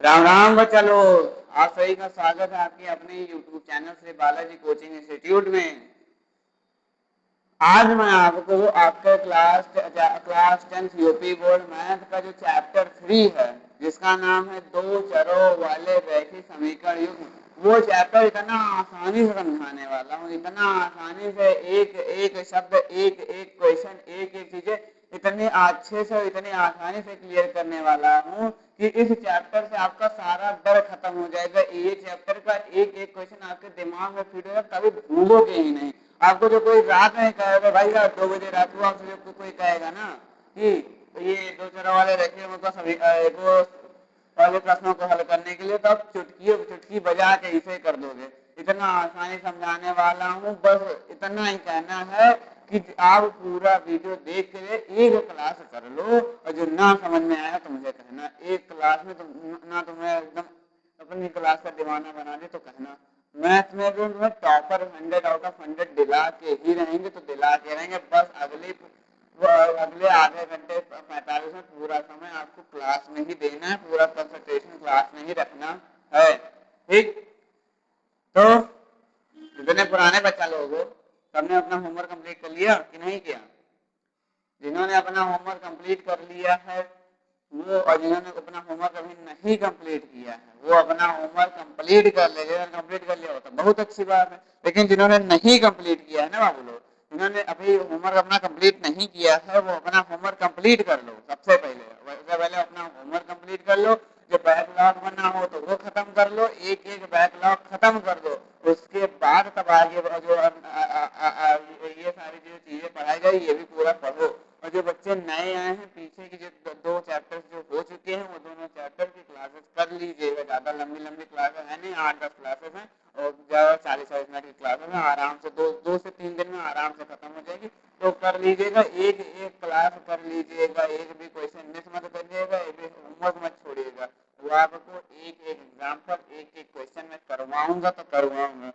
राम राम बच्चों, आप सभी का स्वागत है आपके अपने YouTube चैनल से बालाजी कोचिंग इंस्टीट्यूट में। आज मैं आपको आपके क्लास 10 यूपी बोर्ड मैथ का जो चैप्टर 3 है, जिसका नाम है दो चरों वाले रैखिक समीकरण युग्म, वो चैप्टर इतना आसानी से समझाने वाला हूँ, इतना आसानी से एक एक शब्द, एक एक क्वेश्चन, एक एक चीजें इतने अच्छे से, इतनी आसानी से क्लियर करने वाला हूँ कि इस चैप्टर से आपका सारा डर खत्म हो जाएगा। ये चैप्टर का एक एक क्वेश्चन आपके दिमाग में फिट होगा, कभी भूलोगे ही नहीं। आपको जो कोई रात में कहेगा भाई रात 2 बजे रात को आपसे जब कोई कहेगा ना कि ये दो चरों वाले रखे उनको सभी वाले प्रश्नों को हल करने के लिए, तो आप चुटकी चुटकी बजा के इसे कर दोगे। इतना आसानी समझाने वाला हूँ, बस इतना ही कहना है कि आप पूरा वीडियो देख के एक क्लास कर लो, और जो ना समझ में आया तो मुझे कहना। एक क्लास में ना तुम्हें एकदम अपनी क्लास का दीवाना बना दे तो कहना। मैथ में भी तुम्हें टॉपर 100 आउट ऑफ 100 दिला के ही रहेंगे, तो दिला के रहेंगे। बस अगले आधे घंटे 45 मिनट पूरा समय आपको क्लास में ही देना है, पूरा कंसंट्रेशन क्लास में ही रखना है। ठीक, तो जितने पुराने बच्चा लोग हो, सबने अपना होमवर्क कंप्लीट कर लिया कि नहीं किया? जिन्होंने अपना होमवर्क कंप्लीट कर लिया है वो, और जिन्होंने अपना होमवर्क अभी नहीं कंप्लीट किया है वो अपना होमवर्क कंप्लीट कर ले। जिन्होंने कंप्लीट कर लिया हो तो बहुत अच्छी बात है, लेकिन जिन्होंने नहीं कंप्लीट किया है ना बाबू लोग, जिन्होंने अभी होमवर्क अपना कंप्लीट नहीं किया है, वो अपना होमवर्क कंप्लीट कर लो। सबसे पहले अपना होमवर्क कंप्लीट कर लो। जो बैकलॉग बना हो तो वो खत्म कर लो, एक एक बैकलॉग खत्म कर दो। उसके बाद तब आगे जो ये सारी जो चीजें पढ़ाई गई ये भी पूरा पढ़ो। और जो बच्चे नए आए हैं, पीछे की जो दो चैप्टर्स जो हो चुके हैं, वो दोनों चैप्टर की क्लासेस कर लीजिएगा। ज्यादा लंबी लंबी क्लासेस है नहीं, 8-10 क्लासेस हैं, और ज्यादा 40-40 मिनट की क्लासेस है। आराम से 2 से 3 दिन में आराम से खत्म हो जाएगी, तो कर लीजिएगा। एक एक क्लास कर लीजिएगा, एक भी क्वेश्चन मिस मत करिएगा, एक भी होमवर्क मत छोड़िएगा। वो आपको एक एक एग्जाम्पल, एक एक क्वेश्चन में करवाऊंगा तो करवाऊंगा।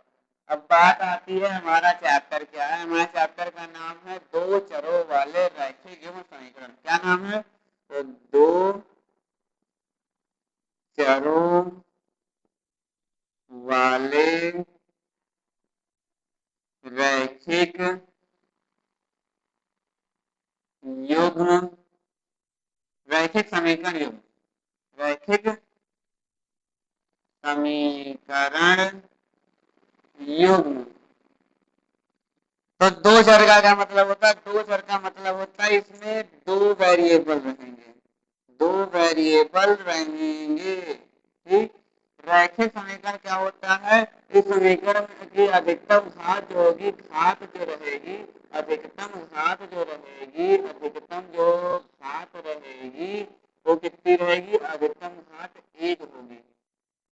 अब बात आती है हमारा चैप्टर क्या है। हमारे चैप्टर का नाम है दो चरों वाले रैखिक युग्म समीकरण। क्या नाम है? तो दो चरों वाले रैखिक युग्म, रैखिक समीकरण युग्म, रैखिक समीकरण युग्म। तो दो चर का क्या मतलब होता है? दो चर का मतलब होता है इसमें दो वेरिएबल रहेंगे, दो वेरिएबल रहेंगे। ठीक, रैखिक समीकरण क्या होता है? इस समीकरण की अधिकतम घात जो होगी, घात जो रहेगी, अधिकतम घात जो रहेगी, अधिकतम जो घात रहेगी वो कितनी रहेगी? अधिकतम घात 1 होगी।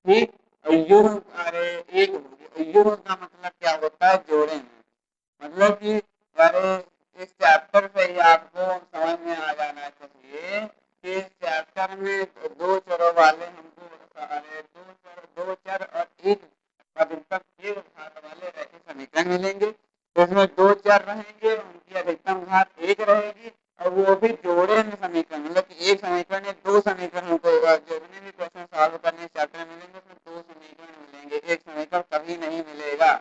ठीक, और युग्म अरे 1 होगी। युग्म का मतलब क्या होता है? जोड़े में। मतलब कि अरे इस चैप्टर से ही आपको समझ में आ जाना चाहिए कि इस चैप्टर में दो चरों वाले हमको, अरे दो चर और एक अधिकतम एक घात वाले रैखिक समीकरण मिलेंगे। तो इसमें दो चर रहेंगे, उनकी अधिकतम घात 1 रहेगी, और वो भी जोड़े में समीकरण। मतलब कि एक समीकरण या दो समीकरण को, जितने भी क्वेश्चन सॉल्व करने चैप्टर में मिलेंगे उसमें दो समीकरण मिलेंगे, एक समीकरण कभी नहीं मिलेगा।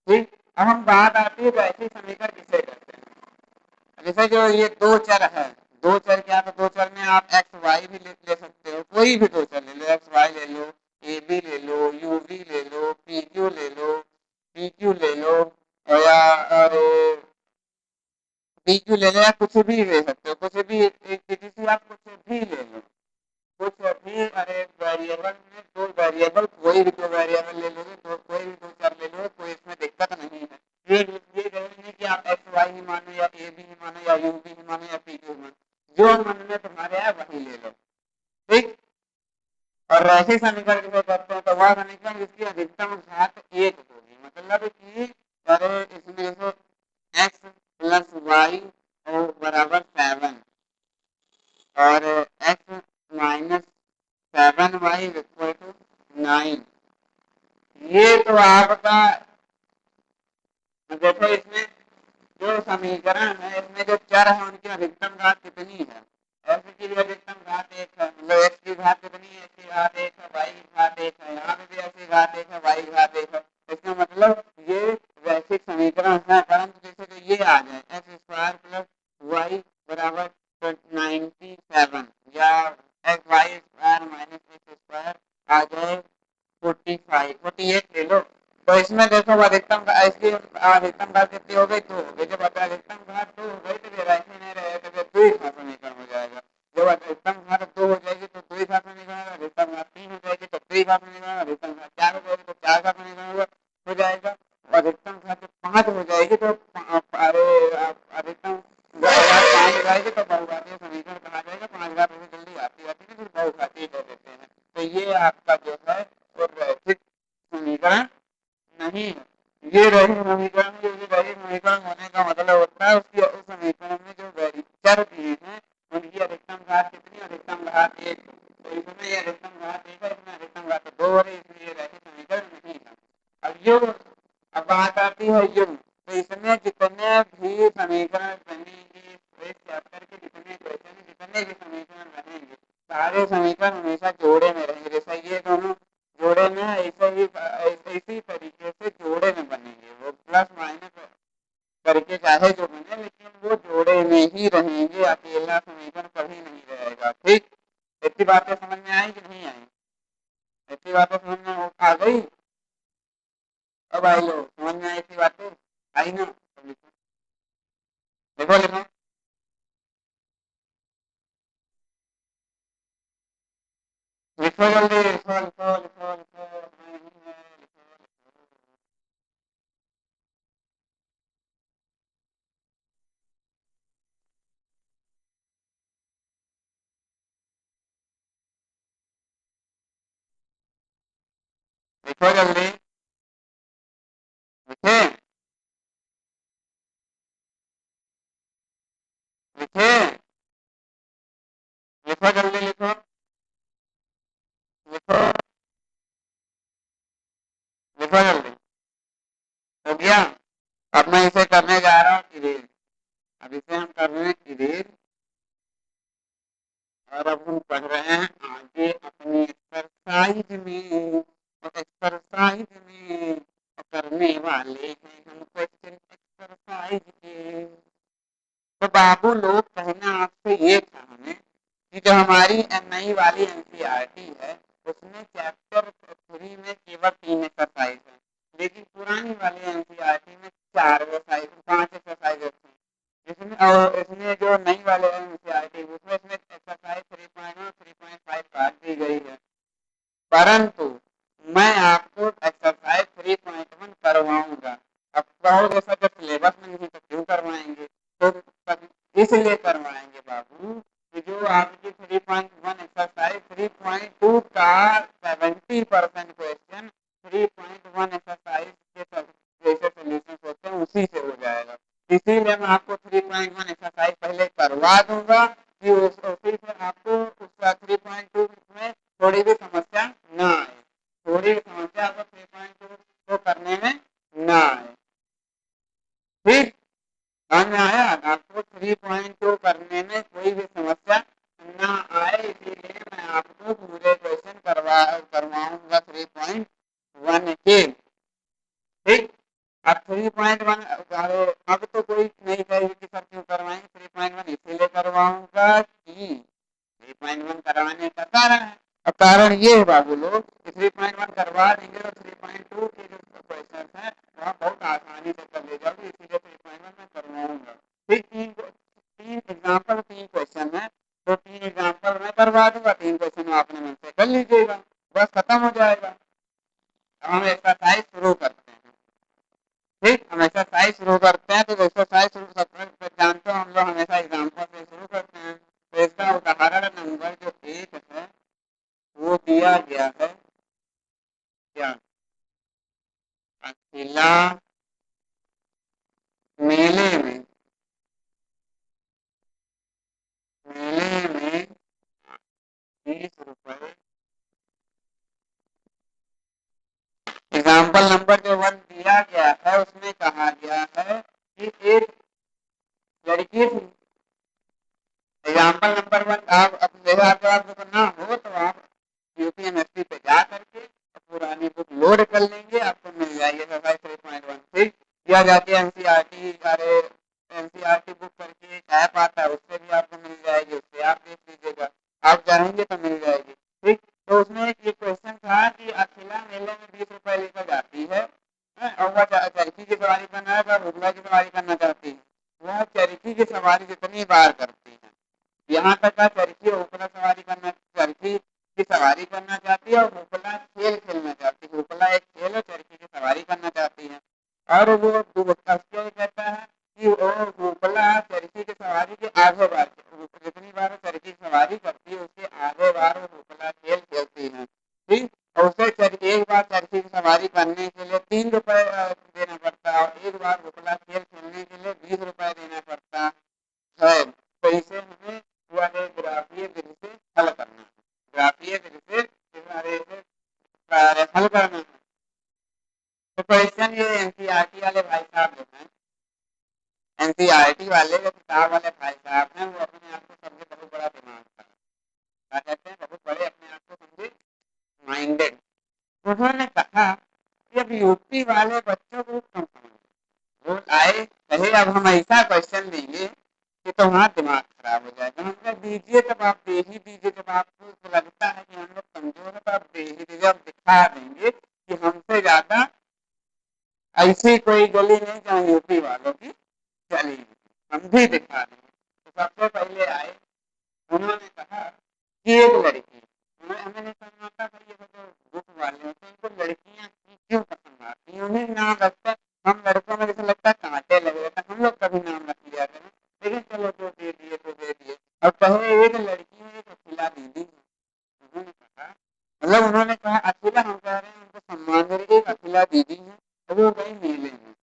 ठीक, अब हम बात आती है रैखिक समीकरण किसे कहते हैं। जैसे जो ये दो चर है, दो चर क्या? तो दो चर में आप एक्स वाई भी ले सकते हो, कोई भी दो चर ले लो, एक्स वाई ले लो, ए बी ले लो, यू बी ले लो, पी क्यू ले लो, पी क्यू ले लो, या अरे पी क्यू ले लो, या कुछ भी ले सकते हो, कुछ भी किसी से आप कुछ भी ले लो, कुछ भी। अरे वेरिएबल में दो वेरिएबल, कोई भी दो वेरिएबल ले लोगे, तो कोई भी दो चर ले लोगे, कोई इसमें दिक्कत नहीं है। ये जरूरी नहीं कि आप एक्स वाई ही मानो, या ए बी ही मानो, या यू बी ही मानो, या पी क्यू मानो। जो मन में तुम्हारे है वही ले लो। ठीक, और रैखिक समीकरण किसे कहते हैं? तो वह समीकरण जिसकी अधिकतम घात 1 होगी। मतलब कि अरे इसमें से एक्स प्लस वाई और बराबर 7, और x minus 7y equal to 9। ये तो आपका, देखो इसमें जो समीकरण है, इसमें जो चर है उनकी अधिकतम घात कितनी है? एक्स की भी अधिकतम घात 1 है, मतलब एक्स की घात कितनी है? एक्स की घात 1 है, वाई घात 1 है, y घात 1 है। इसका मतलब ये वैश्विक समीकरण है, परंतु जैसे कि ये आ जाए एक्स स्क्वायर प्लस वाई बराबर 97 या X Y square minus X square आ जाए 48 ले लो, तो इसमें देखो अधिकतम इसकी अधिकतम घात कितनी हो गई, 2 हो गई। जब अधिकतम घात 2 हो गई तो फिर ऐसे नहीं रहे तो फिर 2 का समीकरण हो जाएगा। जब अधिकतम घात 2 हो जाएगी तो 2 का समीकरण, अधिकतम घात 3 हो जाएगी तो 3 का समीकरण, अधिकतम घात 4 हो जाएगी तो 4 का समीकरण हो जाएगा। अधिकतम घात 5 हो जाएगी तो अधिकतम घात 5 हो जाएगी तो बहुघातीय समीकरण कहा जाएगा। 5 घात से जल्दी आती है फिर बहुघातीय दे देते हैं। तो ये आपका जो है वो रैखिक समीकरण नहीं है। ये रैखिक समीकरण, जो रैखिक समीकरण होने का मतलब होता है उसकी उस समीकरण में जो चर दिए हैं उनकी अधिकतम घात कितनी, अधिकतम घात 1। तो इसमें ये अधिकतम घात 1 है, इसमें अधिकतम घात 2 हो रही है, इसलिए रैखिक समीकरण नहीं है। अब युग्म, अब बात आती है युग्म। तो इसमें जितने भी समीकरण बनेंगे इस चैप्टर के, जितने क्वेश्चन, जितने भी समीकरण रहेंगे सारे समीकरण हमेशा जोड़े में रहेंगे। जैसा ये दोनों जोड़े में ऐसे ही इसी तरीके से जोड़े में बनेंगे, वो प्लस माइनस करके चाहे जो बने लेकिन वो जोड़े में ही रहेंगे, अकेला समीकरण कभी नहीं रहेगा। ठीक, इतनी बातें समझ में आई कि नहीं आई? इतनी बातें समझ में आ गई? अब आई लो, समझ में आई? इतनी बातें आई ना? लिखो लिखो लिखो। लिखो जल्दी, लिखो लिखो लिखो लिखो। लिखो जल्दी, लिखे लिखे, लिखो जल्दी लिखो, लिखो लिखो जल्दी। हो गया? अब मैं इसे करने जा रहा हूँ इरेज। अब इसे हम कर रहे हैं इरेज और अब हम पढ़ रहे हैं आगे अपनी एक्सरसाइज में। और एक्सरसाइज में करने वाले हैं हम क्वेश्चन एक्सरसाइज के। तो बाबू लोग कहना आपसे ये था हमें कि जो हमारी नई वाली एनसीईआरटी है उसमें चैप्टर 3 में केवल 3 एक्सरसाइज है, लेकिन पुरानी वाली एनसीईआरटी में 4 एक्सरसाइज, 5 एक्सरसाइज थी। इसमें और इसमें जो नई वाले एनसीईआरटी उसमें इसमें एक्सरसाइज 3.1 और 3.5 काट दी गई है, परंतु मैं आपको एक्सरसाइज 3.1 करवाऊंगा। अब कहोगे सर जब सिलेबस में नहीं तो क्यों करवाएंगे? तो इसलिए करवाएंगे बाबू कि जो आपकी 3.1 एक्सरसाइज 3.2 का 70% क्वेश्चन 3.1 एक्सरसाइज के जैसे सोल्यूशन होते हैं उसी से हो जाएगा। इसीलिए मैं आपको 3.1 एक्सरसाइज पहले करवा दूंगा कि उसी से आपको उसका 3.2 में थोड़ी भी समस्या ना आए, थोड़ी भी समस्या आपको 3.2 को करने में ना आए। ठीक, समझ में आया? आपको 3.2 करने में कोई भी समस्या ना आए, इसीलिए मैं आपको पूरे क्वेश्चन करवाऊंगा 3.1 के। ठीक, अब 3.1 अब तो कोई नहीं कहेगी कि सर क्यों करवाएंगे 3.1, इसीलिए करवाऊंगा कि 3.1 करवाने का कारण है। अब कारण ये है बाबू लोग कि 3.1 करवा देंगे तो 3.2 के जो क्वेश्चन है वह बहुत आसानी से कर ले जाओगे, इसीलिए 3.1 मैं करवाऊंगा। ठीक, तीन तीन एग्जाम्पल, 3 क्वेश्चन है तो 3 एग्जाम्पल मैं करवा दूंगा, 3 क्वेश्चन आपने मुझसे कर लीजिएगा, बस खत्म हो जाएगा। अब हम एक्सरसाइज शुरू करते हैं। ठीक, हम एक्सरसाइज शुरू करते हैं। तो एक्सरसाइज शुरू करते हैं, जानते हो हम लोग हमेशा एग्जाम्पल से शुरू करते हैं। तो इसका उदाहरण नंबर जो 1 है वो दिया गया है क्या, अकेला मेले में, मेले में 20 रुपए। एग्जाम्पल नंबर जो 1 दिया गया है उसमें कहा गया है कि एक लड़की थी। एग्जाम्पल नंबर 1 आप अपने आपको ना हो तो आप यूपीएमएससी पे जा करके पुरानी बुक लो या जाके एनसीईआरटी अरे एनसीईआरटी बुक करके एक ऐप आता है, उससे भी आपको मिल जाएगी, उससे आप देख लीजिएगा, आप जाएंगे तो मिल जाएगी। ठीक, तो उसमें एक ये क्वेश्चन था कि अकेला मेले में 20 रुपए लेकर जाती है, और वह चरखी की सवारी करना है, वह घुघला की सवारी करना चाहती है। वह चरखी की सवारी जितनी बार करती है, यहाँ तक का चरखी और उपला सवारी करना, चरखी की सवारी करना चाहती है और उपला खेल खेलना चाहती है। उपला एक खेल है, चरखी की सवारी करना चाहती है। और वो उसके कहता है कि वो उपला चरखी की सवारी के आधे बार, जितनी बार चरखी की सवारी करती है उसके आधे बार वो उपला खेल खेलती है। ठीक, और उसे एक बार चरखी की सवारी करने के लिए 3 रुपए देना पड़ता है, और एक बार उपला खेल खेलने के लिए 20 रुपए देना पड़ता है। तो इसे हमें वाले ग्राफीय विधि से हल करना है, ग्राफीय विधि से हल करना है। तो क्वेश्चन ये एनसीईआरटी वाले भाई साहब जो हैं, एनसीईआरटी वाले जो किताब वाले भाई साहब हैं, वो अपने आप को समझे बहुत बड़ा दिमाग का, क्या कहते हैं, बहुत बड़े अपने आप को समझे माइंडेड। उन्होंने कहा कि अब यूपी वाले बच्चों को कम समझ, वो आए कहे अब हम ऐसा क्वेश्चन देंगे कि तुम्हारा दिमाग खराब हो जाएगा। हम कहा दीजिए, तब आप दे ही दीजिए, जब आपको लगता है कि हम लोग कमजोर है तो आप दे ही दीजिए, हम दिखा देंगे कि हमसे ज्यादा ऐसी कोई गली नहीं जहाँ यूपी वालों की चली, हम भी दिखा देंगे। तो सबसे पहले आए, उन्होंने कहा कि एक लड़की, हमें नहीं समझ आता था ये जो बुक वाले होते हैं इनको लड़कियां क्यों पसंद आती हैं, उन्हें नाम रखता, हम लड़कों में जैसे लगता है कांटे लगे रहता, हम लोग कभी नाम रख लिया करें, लेकिन चलो जो दे दिए तो दे दिए। अब कहे एक लड़की है, एक अकेला दीदी है, उन्होंने कहा, मतलब उन्होंने कहा अकेला, हम कह रहे हैं उनको सम्मान दे रहे, एक अकेला दीदी है, तो वो गई मेले में,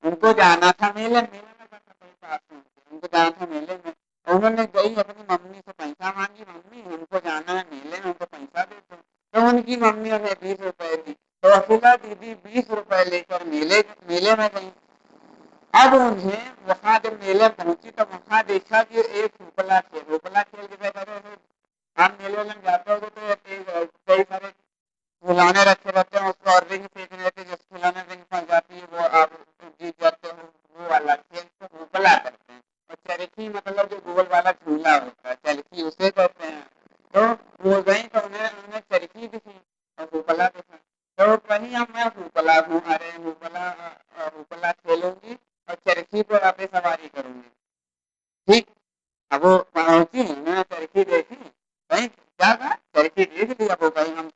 उनको जाना था मेले, मेले में बस अपने पास में उनको जाना था मेले में, उन्होंने गई अपनी मम्मी से पैसा मांगी, मम्मी हमको जाना है मेले में, हमको पैसा दे दो। तो उनकी मम्मी उन्हें 20 रुपए दी, तो अकेला दीदी 20 रुपए लेकर मेले मेले में गई। अब उन्हें वहां जब मेले पहुंची तो वहां देखा कि एक उपला खेल, उपला खेल के कहते, हम मेले में जाते हो तो कई सारे खिलौने रखे रहते हैं, उसको और रिंग फेंकने रहते हैं, जिस खिलौने रिंग फंस जाती है वो आप जीत जाते हो, वो वाला खेल को उपला करते हैं। और चरखी मतलब जो गोल वाला झूला होता है, चरखी उसे कहते हैं। तो वो गई तो उन्हें उन्हें चरखी दिखी और उपला दिखा, तो कहीं अब मैं उपला हूँ, अरे उपला खेलूंगी और चरखी पर अपनी सवारी करूंगी। ठीक, अब वो पहुंची, उन्होंने चरखी देखी, कहीं क्या था, चरखी देख ली, अब वो कहीं हम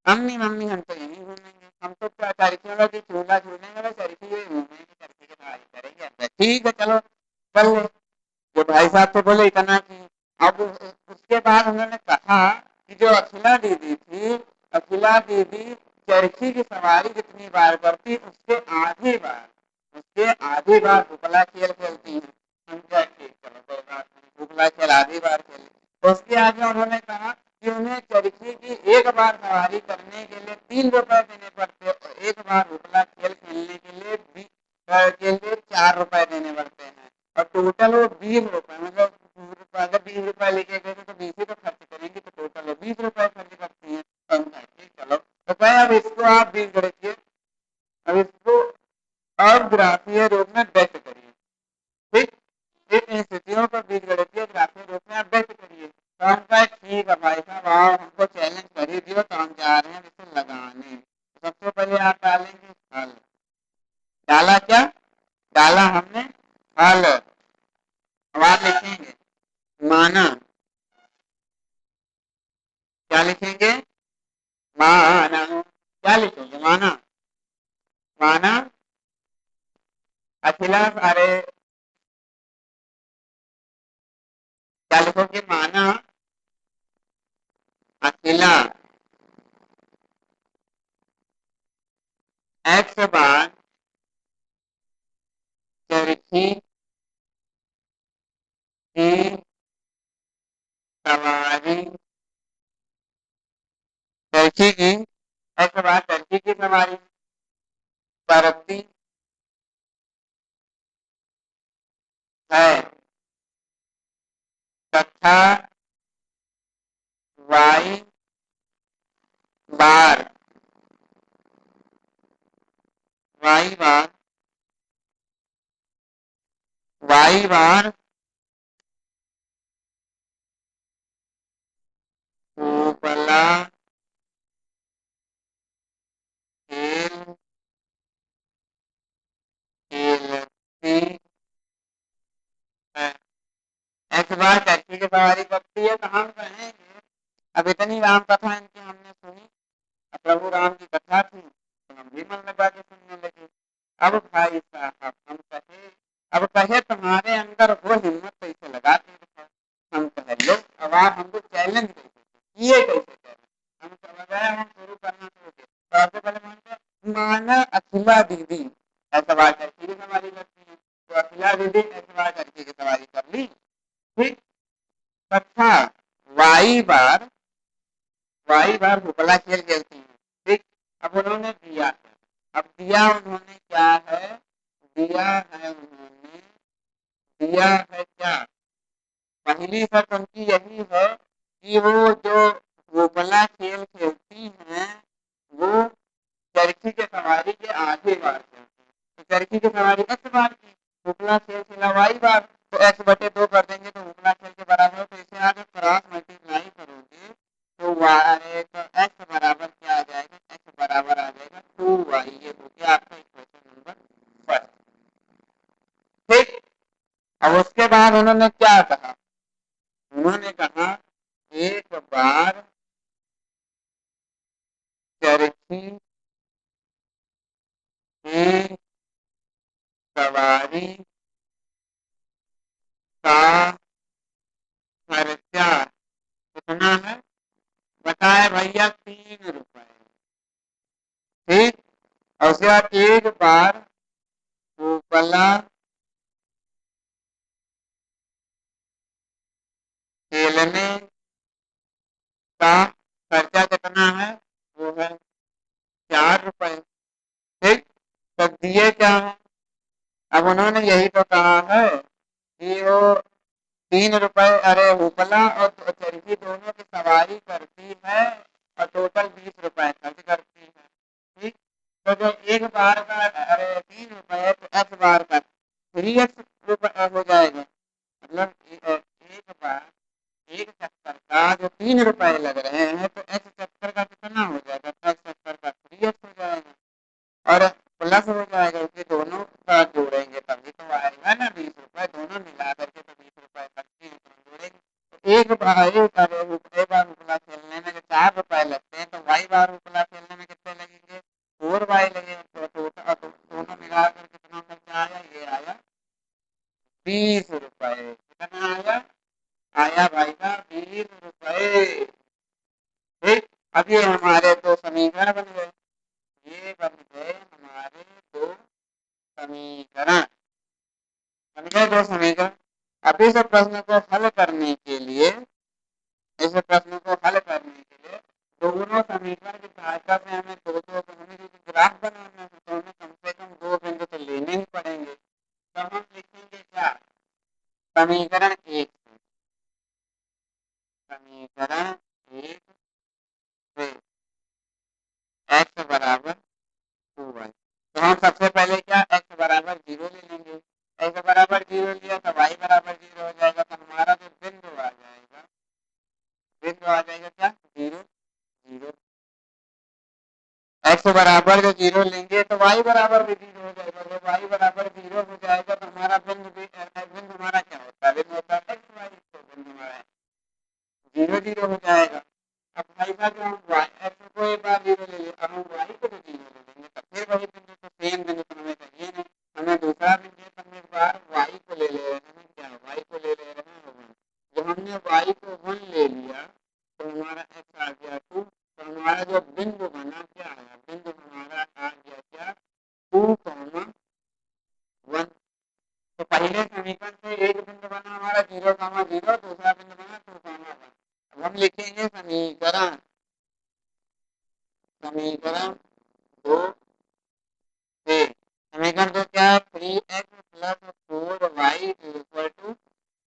मम्मी मम्मी हम तो यहीं घूमेंगे, हम तो क्या चरखियों का झूला झूलेंगे, चरखी ये घूमेंगे, चरखी की सवारी करेंगे। अच्छा ठीक है चलो चल गए, जो भाई साहब थे बोले इतना की। अब उसके बाद उन्होंने कहा कि जो अखिला दीदी थी, अखिला दीदी चरखी की सवारी जितनी बार करती उसके आधी बार उपला खेल खेलती है। हम क्या, ठीक चलो कोई बात नहीं, उपला खेल आधी बार खेले। तो उसके आगे उन्होंने कहा कि उन्हें चरखी की एक बार सवारी करने के लिए 3 रुपए देने पड़ते और एक बार उपला खेल खेलने के लिए 4 रुपए देने पड़ते हैं, और टोटल वो 20 रुपए, मतलब अगर 20 रुपए लेके गए तो 20 ही तो खर्च करेंगे, तो टोटल वो 20 रुपए खर्च करती है। तो हम कहे, ठीक चलो, तो कहे अब इसको आप बीज गणितीय, अब इसको और ग्राफीय रूप में व्यक्त करिए। ठीक, इन स्थितियों को बीज गणितीय ग्राफीय रूप में आप व्यक्त करिए। तो हम कहे ठीक है भाई साहब, आप हमको चैलेंज कर ही दियो, तो हम जा रहे हैं इसे लगाने। सबसे पहले आप डालेंगे हल, डाला क्या, डाला हमने हल। अब आप लिखेंगे माना, क्या लिखेंगे, माना, क्या लिखेंगे, माना, माना अखिला, अरे क्या लिखोगे, माना अखिला एक्स बार चरखी की सवारी, चरखी की एक्स बार चरखी की सवारी करती है तथा वाई बार वाई बार उपला खेल खेलती है। एक्स बार टैक्सी की सवारी करती है तो हम कहेंगे, अब इतनी राम कथा इनकी हमने सुनी, प्रभु राम की कथा थी तो हम भी मन लगा के सुनने लगे। अब भाई साहब हम कहे, अब कहे तुम्हारे अंदर वो हिम्मत कैसे लगाते हैं? हम कहे लो, अब आप हमको चैलेंज कैसे ये कैसे चैलेंज? हम लगाया, हम शुरू करना शुरू किया। तो आपसे पहले माना अखिला दीदी ऐसा बात करके की सवारी करती है, तो अखिला दीदी ऐसा बात करके की सवारी कर ली, ठीक। तथा वाई बार भूपला खेल खेलती है, ठीक। अब उन्होंने दिया, अब दिया उन्होंने क्या है, दिया है उन्होंने, दिया है क्या? पहली शर्त उनकी यही है कि वो जो भूपला खेल खेलती हैं वो चरखी के सवारी के आधे बार खेलती है। तो चरखी की सवारी एक्स बार की, भूपला खेल खेला वाई बार, तो एक्स बटे 2 कर देंगे तो भूपला खेल के बराबर हो। तो इसे आगे क्रॉस मल्टीप्लाई करोगे तो एक्स बराबर क्या आ जाएगा, एक्स बराबर आ जाएगा 2y। ये हो गया आपका इक्वेशन नंबर फर्स्ट, ठीक। अब उसके बाद उन्होंने क्या कहा, उन्होंने कहा एक बार चरखी की सवारी का खर्चा कितना है? बताए भैया 3 रुपए, ठीक। और उसके बाद एक बार उपला खेलने का खर्चा कितना है? वो है 4 रुपए, ठीक। तो दिए क्या है? अब उन्होंने यही तो कहा है कि वो 3 रुपए, अरे उपला और चरखी दोनों की सवारी करती है और टोटल 20 रुपए खर्च करती है, ठीक। तो जो एक बार का, अरे 3 रुपए है तो एक्स बार का 3x हो जाएगा। मतलब एक बार एक चक्कर का जो 3 रुपए लग रहे हैं तो एक्स चक्कर का कितना हो जाएगा, तो एक्स चक्कर का 3x हो जाएगा और प्लस हो जाएगा, क्योंकि दोनों का जोड़ेंगे तभी तो आएगा ना 20 रुपए, दोनों मिला करके तो 20 रुपए करते हैं तो जोड़ेंगे। तो एक बार उपला खेलने में जो 4 रुपए लगते हैं तो वाई बार उपला खेलने में कितने लगेंगे, 4y लगेंगे। तो दोनों मिला कर कितना खर्चा आया, ये आया 20 रुपए। कितना आया, आया भाई का 20 रुपए, ठीक। अब ये हमारे दो समीकरण बन गए, ये बन गए हमारे दो समीकरण, बन गए 2 समीकरण। अब इस प्रश्न को हल करने के लिए, इस प्रश्न को हल करने के लिए दोनों समीकरण की सहायता से हमें हमें जो ग्राफ बनाना है तो हमें कम से कम 2 बिंदु तो लेने ही पड़ेंगे। तो हम लिखेंगे क्या, समीकरण 1, समीकरण 1 से एक्स बराबर 2y। तो हम सबसे पहले क्या एक्स बराबर 0 ले लेंगे, एक्स बराबर 0 लिया तो y बराबर 0 हो जाएगा। तो हमारा जो बिंदु आ जाएगा, बिंदु आ जाएगा क्या, 0 0। एक्स बराबर जो 0 लेंगे तो y बराबर भी 0 हो जाएगा। जब y बराबर 0 हो जाएगा तो हमारा बिंदु हमारा क्या होता है, बिंदु होता है एक्स वाई, तो बिंदु हमारा 0 0 हो जाएगा। अब भाई साहब जो हम एक्स को एक बार 0 ले लिया, अब हम y को भी 0 ले लेंगे तो फिर वही बिंदु, तो सेम बिंदु तो हमें चाहिए नहीं, हमें दूसरा बिंदु है, तो हम एक बार y को ले रहे हैं, क्या y को ले रहे हैं 1। जब हमने y को 1 ले लिया तो हमारा x आ गया 2। तो हमारा जो बिंदु बना क्या आया, बिंदु हमारा आ गया क्या, 2,1। तो पहले समीकरण से एक बिंदु बना हमारा 0,0, दूसरा बिंदु बना 2,1। अब हम लिखेंगे समीकरण, समीकरण 2 से, समीकरण 2 क्या है, 3x plus 4y equal to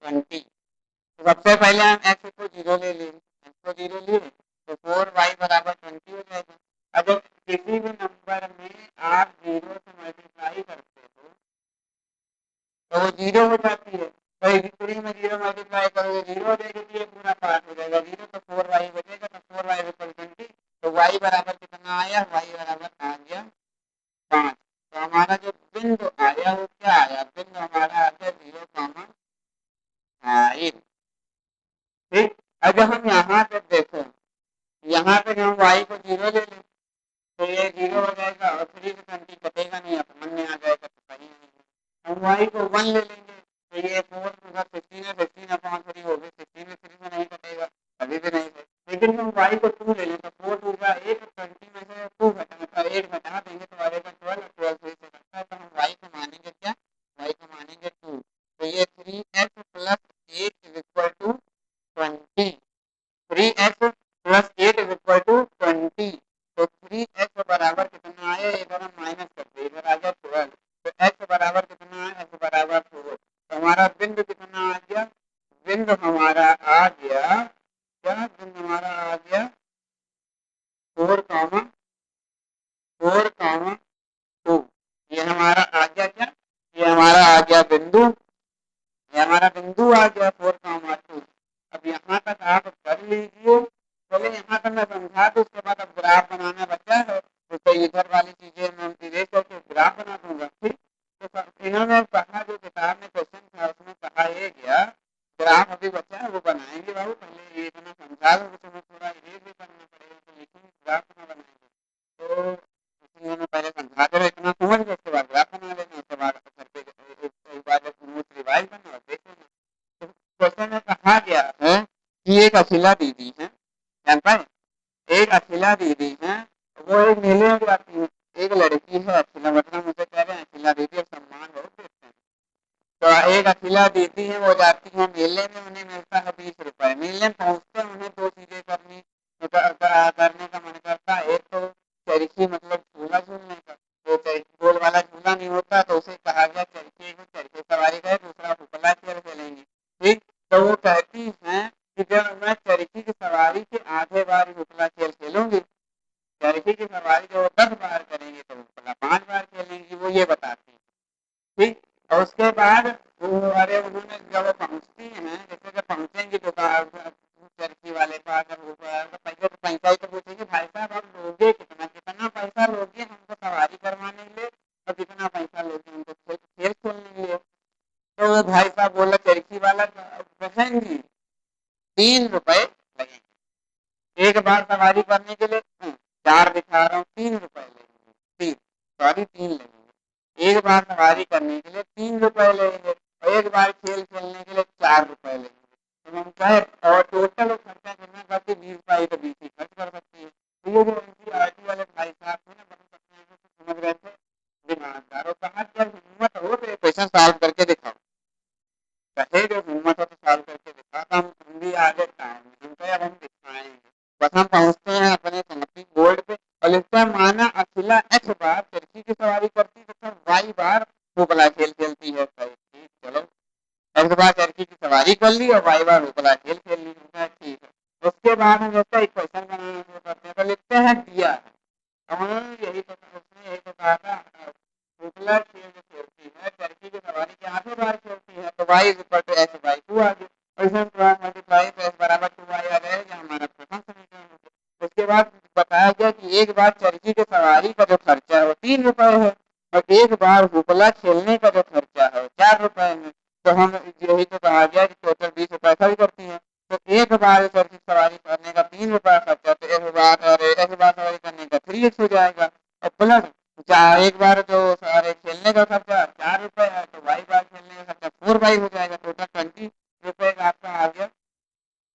20। तो सबसे पहले हम x को 0 ले लेंगे, x को 0 लिए तो 4y बराबर 20 हो जाएगा। अगर किसी भी नंबर में आप 0 से जीरो हो जाती है। भाई 3 में जीरो मल्टीप्लाई करोगे जीरो हो जाएगी, तो ये पूरा पार्ट हो जाएगा जीरो, तो 4y बचेगा, तो 4y इक्वल 20। तो y बराबर कितना आया, y बराबर आ गया 5। तो हमारा जो बिंदु आया वो क्या आया, बिंदु हमारा आ गया 0,5। ठीक। अगर हम यहाँ पे देखो, यहाँ पे हम y को जीरो ले लें तो ये जीरो हो जाएगा और 3 से 20 कटेगा नहीं, अब मन में आ जाएगा तो सही नहीं। हम y को 1 ले लेंगे तो ये 4 होगा 15 है, 15 अपॉन 3 हो गई, 15 में 3 में नहीं कटेगा, कभी भी नहीं है। लेकिन हम y को 2 ले लें तो 4 2 का 1, 20 में से 2 घटा 1 घटा देंगे तो आएगा 12, 12 3 से कटता है, तो हम y को मानेंगे क्या, y को मानेंगे 2। तो ये 3x plus 8 is equal to 20। 3x plus 8 is equal to 20। तो 3x बराबर कितना आया, इधर हम माइनस करते हैं, इधर आ गया 12। तो x बराबर कितना है, x बराबर 4। तो हमारा बिंदु कितना आ गया, बिंदु हमारा आ गया क्या, बिंदु हमारा आ गया 4,4,2। ये हमारा आ गया क्या, ये हमारा आ गया बिंदु, ये हमारा बिंदु आ गया 4,2। अब यहाँ तक आप कर लीजिए। चले यहाँ तक मैं समझा दूं, उसके बाद अब ग्राफ बनाना बचा है, तो इधर वाली चीजें मैं इरेज करके ग्राफ बना दूंगा। ठीक। तो इन्होंने कहा, जो किताब में क्वेश्चन था उसमें कहा ये गया, ग्राफ अभी बचा है वो बनाएंगे बाबू, पहले ये इतना समझा दो, तुम्हें थोड़ा इरेज भी करना पड़ेगा, तो लेकिन ग्राफ ना बनाएंगे तो इसलिए मैं पहले समझा दे रहा, इतना समझ गए, उसके बाद ग्राफ बना लेना, उसके बाद घर पे एक बार नोट रिवाइज करना और देख लेना। तो क्वेश्चन में कहा गया है कि एक अखिला दीदी है, जान पाए, एक अखिला दीदी है, वो एक मेले में जाती है, एक लड़की है अखिला, मतलब मुझे कह रहे हैं अखिला दीदी सम्मान बहुत देते हैं। तो एक अखिला दीदी है, वो जाती है मेले में, उन्हें मिलता है 20 रुपए। मेले में पहुंचते उन्हें दो चीजें करने का मन करता है, एक तो चरखी मतलब झूला झूलने का, तो गोल वाला झूला नहीं होता तो उसे कहा गया चरखी, चरखी सवारी का, दूसरा पुतला खेल खेलेंगे। ठीक। तो वो कहती है कि जब मैं चरखी की सवारी के आधे बार पुतला खेल खेलूंगी, चरखी की सवारी जो 10 बार करेंगे तो पुतला 5 बार खेलेंगी, वो ये बताती है। ठीक। और उसके बाद अरे उन्होंने जब वो पहुंचती हैं, जैसे जब पहुंचेंगी दुकान चरखी वाले का, जब पैसे तो पैसा ही तो पूछेंगे, भाई साहब आप लोगे कितना, कितना पैसा लोगे हमको सवारी करवाने के लिए, और कितना पैसा लोगे हमको खेल खेलने के लिए। तो वो भाई साहब बोला चरखी वाला, बहन 3 रुपए लगेंगे एक बार सवारी करने के लिए। 4 दिखा रहा हूँ, 3 रुपए लगेंगे, 3, सॉरी 3 लगेंगे एक बार सवारी करने के लिए, 3 रुपए लगेंगे, और एक बार खेल खेलने के लिए 4 रुपए लगेंगे। तो हम कहे और टोटल खर्चा कितना करके 20 बाई तो 20 ही खर्च कर सकती है। तो ये जो NCERT वाले भाई साहब थे ना, बड़े सपने से समझ रहे थे, दिमागदार, और कहा कि अब हिम्मत हो तो क्वेश्चन सॉल्व करके दिखाओ, कहे जो हिम्मत हो तो सॉल्व करके दिखाता, हम भी आगे हम कहे अब हम दिखाएंगे। बस हम पहुंचते हैं अपने समाप्ति बोर्ड पे और लिखते हैं, माना अखिला x बार चरखी की सवारी करती है तथा y बार उपला खेल खेलती है। ठीक, चलो x बार चरखी की सवारी कर ली और y बार उपला खेल खेल ली, ठीक है। उसके बाद हम जैसा एक क्वेश्चन बनाना शुरू करते हैं, तो लिखते हैं दिया है, यही तो उसने यही तो कहा था, उपला खेल जो खेलती है चरखी की सवारी के आधे बार खेलती है, तो y is equal to x by 2 आ गया, और इसमें मल्टीप्लाई तो x बराबर 2y आ जाएगा, हमारा प्रथम समीकरण हो गया। उसके बाद बताया गया कि एक बार चरखी की सवारी का जो खर्चा है वो 3 रुपए है, और एक बार उपला खेलने का जो खर्चा है वो 4 रुपए है। तो हम यही तो कहा गया कि टोटल 20 रुपए खर्च करती है, तो एक बार चरखी सवारी करने का 3 रुपया खर्चा, तो एक बार सवारी करने का 3x हो जाएगा, और प्लस एक बार जो सारे खेलने का खर्चा 4 रुपए है, तो वाई बार खेलने का खर्चा 4 बाई हो जाएगा, टोटल 20 रुपए का आपका आ गया।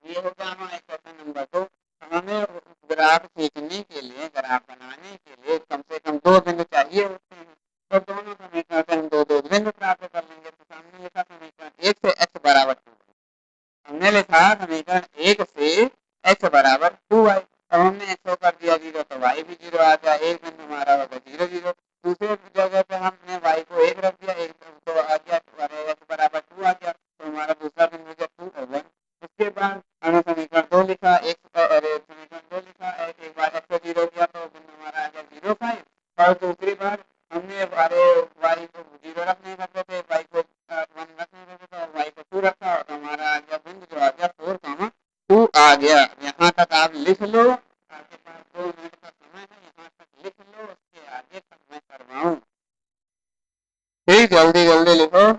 ये होगा हमारा क्वेश्चन नंबर 2। हमें ग्राफ खींचने के लिए, ग्राफ बनाने के लिए कम से कम 2 बिंदु चाहिए होते हैं, तो दोनों समीकरण से हम दो बिंदु प्राप्त कर लेंगे। तो सामने लिखा समीकरण 1 से x बराबर 2, हमने लिखा समीकरण 1 से x बराबर 2y। अब हमने x को कर दिया 0 तो y भी 0 आ गया, एक बिंदु हमारा होगा 0 0। दूसरे जगह पे हमने y को 1 रख दिया, एक तो आ गया x बराबर 2 आ गया, तो हमारा दूसरा बिंदु हो गया 2 और 1। उसके बाद हमने समीकरण 2 लिखा, समीकरण 2 लिखा, एक बार x को 0 किया तो बिंदु हमारा आ गया 0,5, और दूसरी बार हमने y को 0 रखने करते थे, y को 1 गया। यहाँ तक आप लिख लो, आपके पास 2 मिनट का समय है, यहाँ तक लिख लो, उसके आगे तक मैं करवाऊं। ठीक, जल्दी जल्दी लिखो।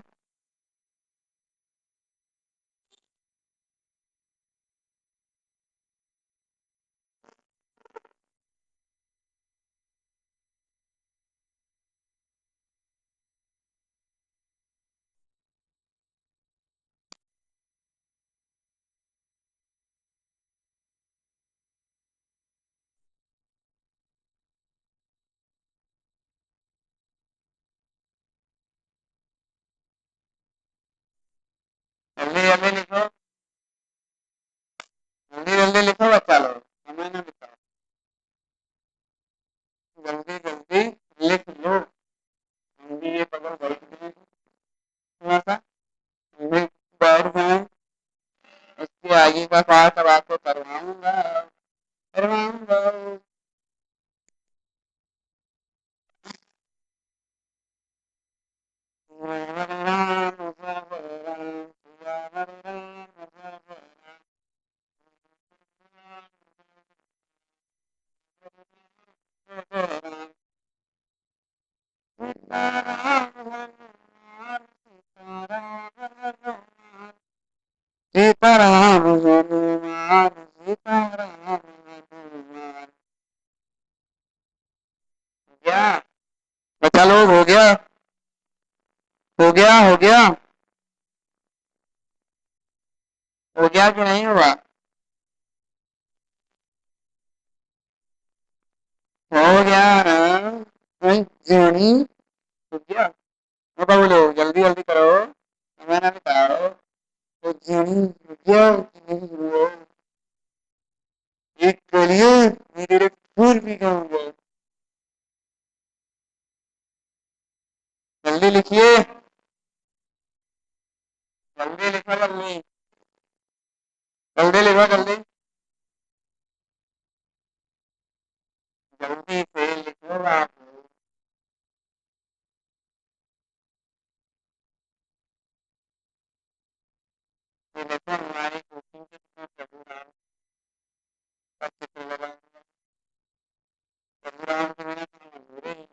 जल्दी जल्दी लिखो, जल्दी जल्दी लिखो बच्चा लोग, समय ना बिताओ, जल्दी जल्दी लिख लो। हिंदी ये पकड़ बैठ गए थोड़ा सा, हिंदी बैठ गए। इसके आगे का पाठ अब आपको करवाऊंगा, करवाऊंगा। सीताराम हनुमान, सीताराम हनुमान। क्या बच्चा लोग, हो गया, हो गया, हो गया, हो गया कि नहीं हुआ? हो गया ना? जोनी हो गया। अब बोलो, जल्दी जल्दी करो, समय ना बिताओ। तो जोनी हो गया कि नहीं हुआ? एक बोलिए, मेरे फूल भी गाऊंगा। जल्दी लिखिए, जल्दी लिखो, जल्दी जल्दी लिखो, जल्दी जल्दी से लिखो आप। ये देखो हमारी कोचिंग के कितना प्रभु राम का चित्र लगा हुआ है। प्रभु राम के बिना तो हम अधूरे हैं,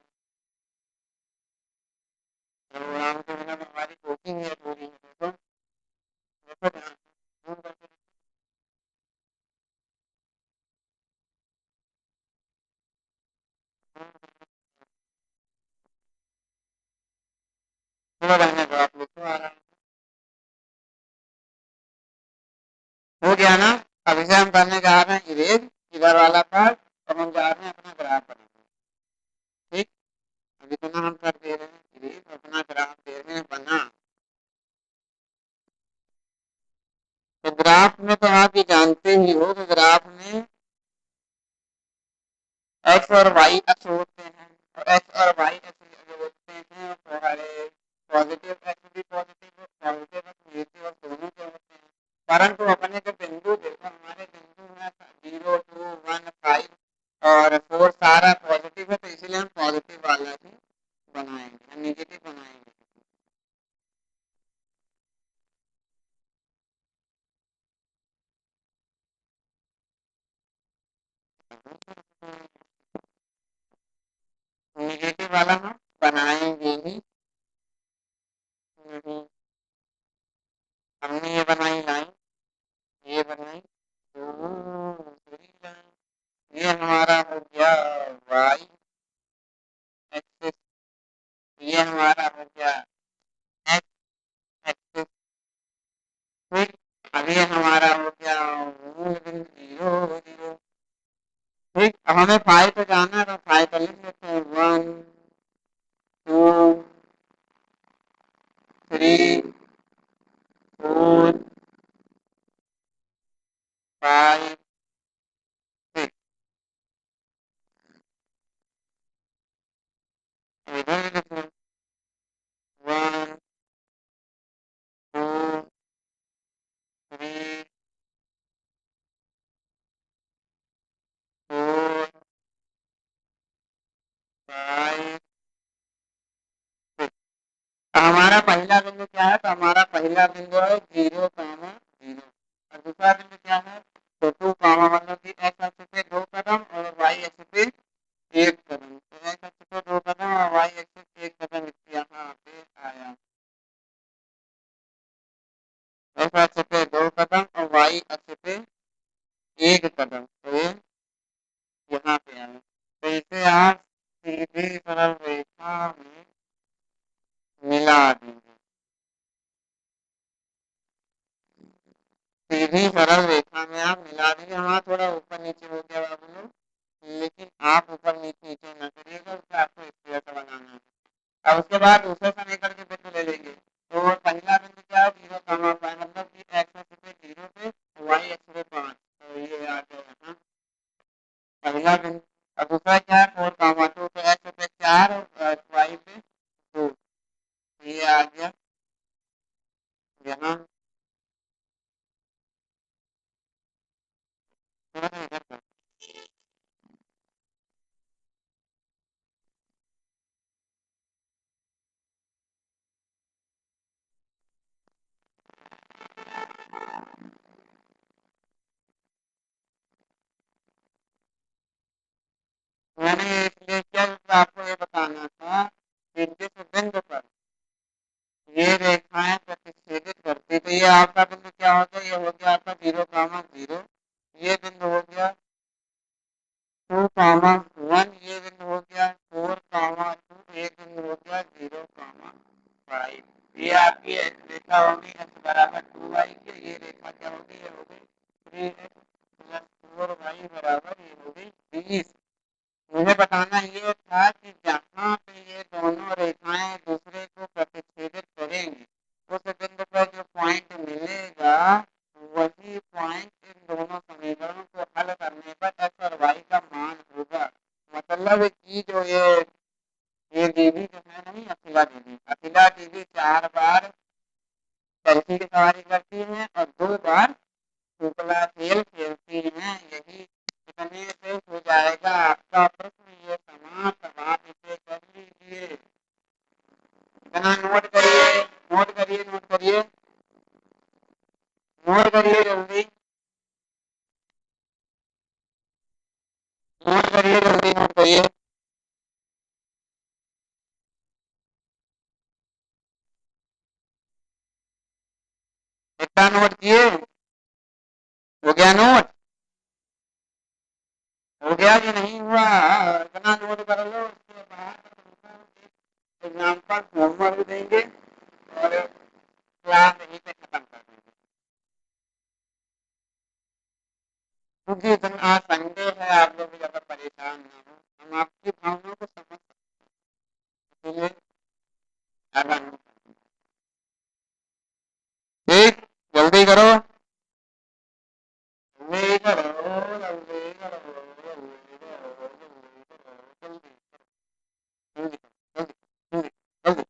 प्रभु राम के बिना तो हमारी कोचिंग ही अधूरी है। देखो, देखो ध्यान से, zoom करके देखो। चलो रहने दो, आप लिखो आराम से। हो गया ना? अब इसे हम करने जा रहे हैं इरेज, इधर वाला पार्ट, और हम जा रहे हैं अपना ग्राफ बनाने। ठीक, अब इतना हम कर दे रहे हैं इरेज, अपना ग्राफ दे रहे हैं बना। तो ग्राफ में तो आप ये जानते ही हो कि ग्राफ में एक्स और वाई अक्ष होते हैं, और एक्स और वाई अक्ष जो होते हैं वो हमारे पॉजिटिव एक्स भी positive, positive x negative x दोनों के होते हैं। परंतु अपने जो बिंदु देखो, हमारे बिंदु में 0, 2, 1, 5 और 4 सारा पॉजिटिव है, तो इसलिए हम पॉजिटिव वाला ही बनाएंगे, हम नेगेटिव बनाएंगे। नेगेटिव वाला हम बनाएंगे ही नहीं। हमने ये बनाई लाइन, ये बनाई, दूसरी लाइन, ये हमारा हो गया वाई एक्सिस, ये हमारा हो गया एक्स एक्सिस। ठीक, अब ये हमारा हो गया मूल बिंदु 0, 0। ठीक, अब हमें फाइव पे जाना है, तो फाइव पे लिख लेते हैं 1, 2, 3, 4, 5, 6। इधर भी लिख लो, 1, 2, 3, 4, 5, 6। हमारा पहला बिंदु क्या है? तो हमारा पहला बिंदु है 0, 0, और दूसरा बिंदु क्या है? तो 2 एक कदम तो यहाँ पे आए, तो इसे आप सीधी सरल रेखा में मिला दीजिए। सीधी सरल रेखा में आप मिला दीजिए। हाँ थोड़ा ऊपर नीचे हो गया बाबू लोग, लेकिन आप ऊपर नीचे न करिएगा, उससे आपको इस तरह से बनाना है। अब उसके बाद दूसरे समीकरण के बिंदु ले लेंगे। तो पहला बिंदु क्या है, 0,5, मतलब कि एक्स अक्ष पे 0 पे, वाई अक्ष पे 5, तो ये आ गया यहाँ पहला बिंदु। और दूसरा क्या है, 4,2, तो एक्स पे 4 और वाई पे 2, ये आ गया यहाँ। थोड़ा सा इधर कर। मैंने इसलिए क्या, आपको ये बताना था कि जिस बिंदु पर ये रेखाएं प्रतिच्छेदित करती, तो ये आपका बिंदु क्या हो गया, ये हो गया आपका 0,0, ये बिंदु हो गया 2,1, ये बिंदु हो गया 4,2, ये बिंदु हो गया 0,5। ये आपकी रेखा होगी x बराबर 2y के, ये रेखा क्या होगी, ये होगी 3x प्लस 4y बराबर ये होगी 20। मुझे बताना ये था कि जहाँ पे ये दोनों रेखाएं दूसरे को प्रतिच्छेदित करेंगी, उस बिंदु पर जो पॉइंट मिलेगा, वही पॉइंट इन दोनों समीकरणों को हल करने पर एक्स और वाई का मान होगा। मतलब कि जो ये दीदी जो है नहीं, अखिला दीदी 4 बार चरखी की सवारी करती हैं और 2 बार शुक्ला खेल खेलती हैं। यही इतने से हो जाएगा आपका प्रश्न ये समाप्त। अब आप इसे कर लीजिए, इतना नोट करिए, नोट करिए, नोट करिए, नोट करिए जल्दी, नोट करिए जल्दी, नोट करिए। इतना नोट किए, हो गया नोट, हो गया कि नहीं हुआ, इतना नोट कर लो। उसके बाद एग्जाम्पल होमवर्क देंगे और क्लास यहीं पे खत्म कर देंगे, क्योंकि आज संडे है, आप लोग भी ज्यादा परेशान ना हो, हम आपकी भावनाओं को समझ सकते हैं, इसलिए आराम। ठीक, जल्दी करो, जल्दी करो, जल्दी करो, जल्दी करो, जल्दी जल्दी जल्दी जल्दी जल्दी।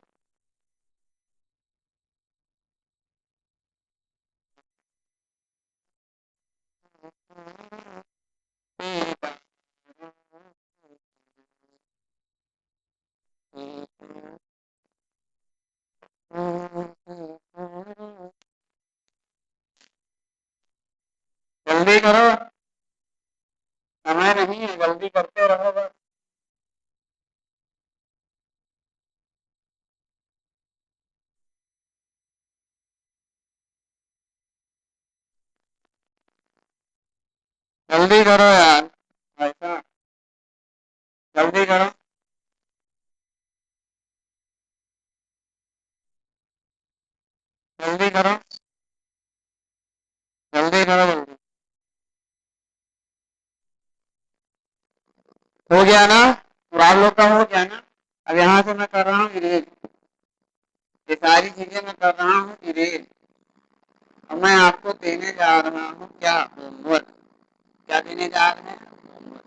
जल्दी करो, समय नहीं है, जल्दी करते रहो बस। जल्दी करो यार, ऐसा जल्दी करो, जल्दी करो, जल्दी करो, जल्दी। हो गया ना, तो आप लोग का हो गया ना। अब यहाँ से मैं कर रहा हूँ इरेज, ये सारी चीजें मैं कर रहा हूँ इरेज। अब मैं आपको देने जा रहा हूँ क्या, होमवर्क। क्या देने जा रहे हैं, होमवर्क।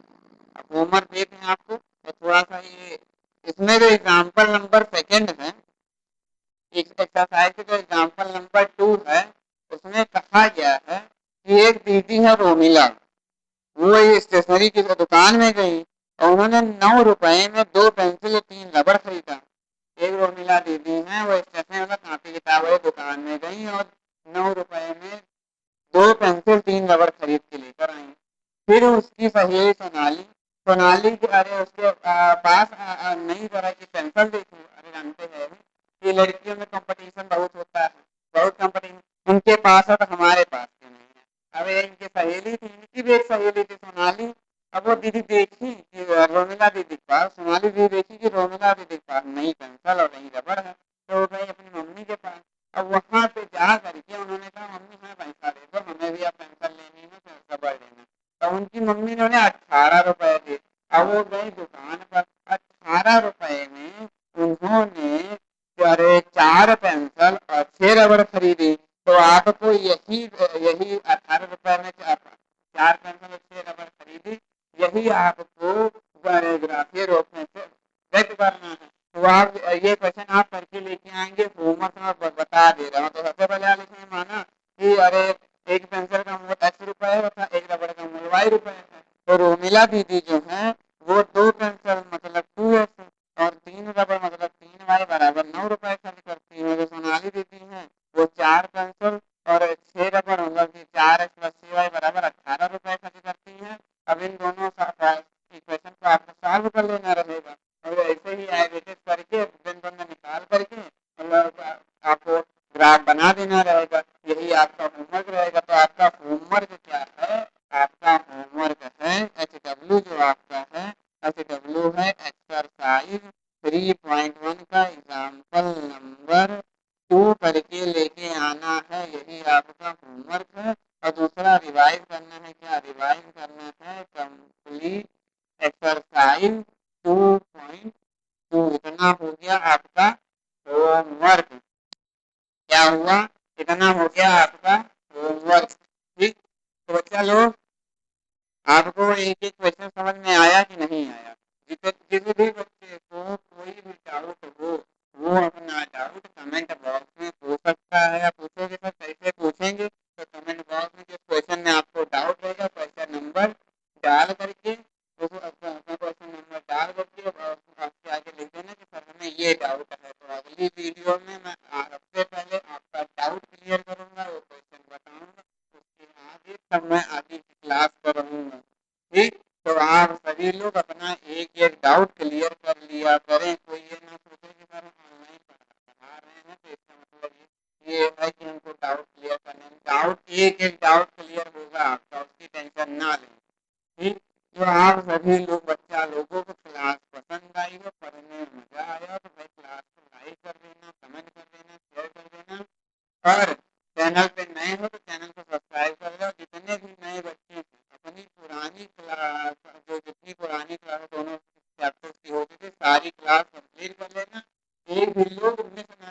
अब होमवर्क देते हैं आपको, तो थोड़ा सा ये इसमें जो एग्जाम्पल नंबर सेकंड है, एक्सरसाइज के जो एग्जाम्पल नंबर 2 है, उसमें कहा गया है कि एक दीदी है रोमिला, वो ये स्टेशनरी की दुकान में गई और उन्होंने 9 रुपए में 2 पेंसिल और 3 रबड़ खरीदा। एक रोमिला दीदी है, वो स्टेशनरी मतलब कॉपी किताब वाली दुकान में गई और 9 रुपए में 2 पेंसिल 3 रबड़ खरीद के लेकर आई। फिर उसकी सहेली सोनाली, सोनाली के अरे उसके पास नई तरह की पेंसिल देखी, अरे जानते हैं कि लड़कियों में कंपटीशन बहुत होता है, बहुत कंपटीशन, उनके पास है तो हमारे पास क्यों नहीं है। अब इनके सहेली थी, इनकी भी एक सहेली थी सोनाली। अब वो दीदी देखी कि रोमिला दीदी के पास, सोनाली दीदी देखी कि रोमिला दीदी के पास नई पेंसिल और नई रबड़ है, तो वो गई अपनी मम्मी के पास। अब वहां पे जा करके उन्होंने कहा मम्मी हमें पैसा दे दो, हमें भी अब पेंसिल लेनी है, रबड़ लेना है। तो उनकी मम्मी ने उन्हें 18 रुपए दिए। अब वो गई दुकान पर, 18 रुपए में उन्होंने अरे 4 पेंसिल और 6 रबड़ खरीदी। तो आपको यही यही 18 रुपए में 4 पेंसिल और 6 रबड़ खरीदी, यही आपको पैराग्राफी रोकने से व्यक्त करना है। तो आप ये क्वेश्चन आप करके लेके आएंगे, होमवर्क में बता दे रहा हूँ। तो सबसे पहले आप इसमें माना कि अरे एक पेंसिल का मूल्य x रुपए तथा एक रबड़ का मूल्य y रुपए है। तो रोमिला दीदी जो है वो 2 पेंसिल मतलब 2x और 3 रबड़ मतलब 3y बराबर 9 रुपए खर्च करती है। जो सोनाली दीदी है वो 4 पेंसिल और 6 रबड़ मतलब कि 4x + 6y बराबर 18 रुपए खर्च करती है। अब इन दोनों इक्वेशन को आपको सॉल्व कर लेना रहेगा, और ऐसे ही एवरेज करके व्यंजन निकाल करके मतलब आपको ग्राफ बना देना रहेगा। यही आपका होमवर्क रहेगा। तो आपका होमवर्क क्या है? आपका होमवर्क है HW, जो आपका है HW है एक्सरसाइज 3.1 का एग्जाम्पल नंबर 2 करके लेके आना है। यही आपका होमवर्क है। और दूसरा रिवाइज करना है। क्या रिवाइज करना है? Complete exercise 2.2। इतना हो गया आपका होमवर्क। क्या हुआ? इतना हो गया आपका होमवर्क। ठीक। तो बच्चा लोग, आपको एक एक क्वेश्चन समझ में आया कि नहीं आया? जिस भी बच्चे को कोई भी डाउट हो, वो अपना डाउट कमेंट बॉक्स में पूछ सकता है। या पूछोगे तो कैसे पूछेंगे? तो कमेंट बॉक्स में जिस क्वेश्चन में आपको डाउट रहेगा, क्वेश्चन नंबर डाल करके अपना क्वेश्चन नंबर डाल करके आपके आगे लिख देना कि सर हमें ये डाउट है। तो अगली वीडियो में मैं सबसे पहले आपका डाउट क्लियर करूंगा, वो क्वेश्चन बताऊंगा, उसके आगे तब मैं आगे की क्लास करूंगा। ठीक। तो आप सभी लोग अपना एक एक डाउट क्लियर कर लिया करें। कोई ये ना सोचे कि सर हम ऑनलाइन पढ़ा रहे हैं तो इसका मतलब ये है कि हमको डाउट क्लियर करने में, डाउट एक एक डाउट क्लियर होगा आपका, उसकी टेंशन ना लें। ठीक। तो आप सभी लोग, बच्चा लोगों को क्लास पसंद आई हो, पढ़ने में मजा आया तो भाई क्लास को लाइक कर देना, कमेंट कर देना, शेयर कर देना। और चैनल पे नए हो तो चैनल को सब्सक्राइब कर लो। जितने भी नए बच्चे हैं अपनी पुरानी क्लास, जो जितनी पुरानी क्लास दोनों चैप्टर्स की होती थी, सारी क्लास कंप्लीट कर लेना। एक भी लोग मिस ना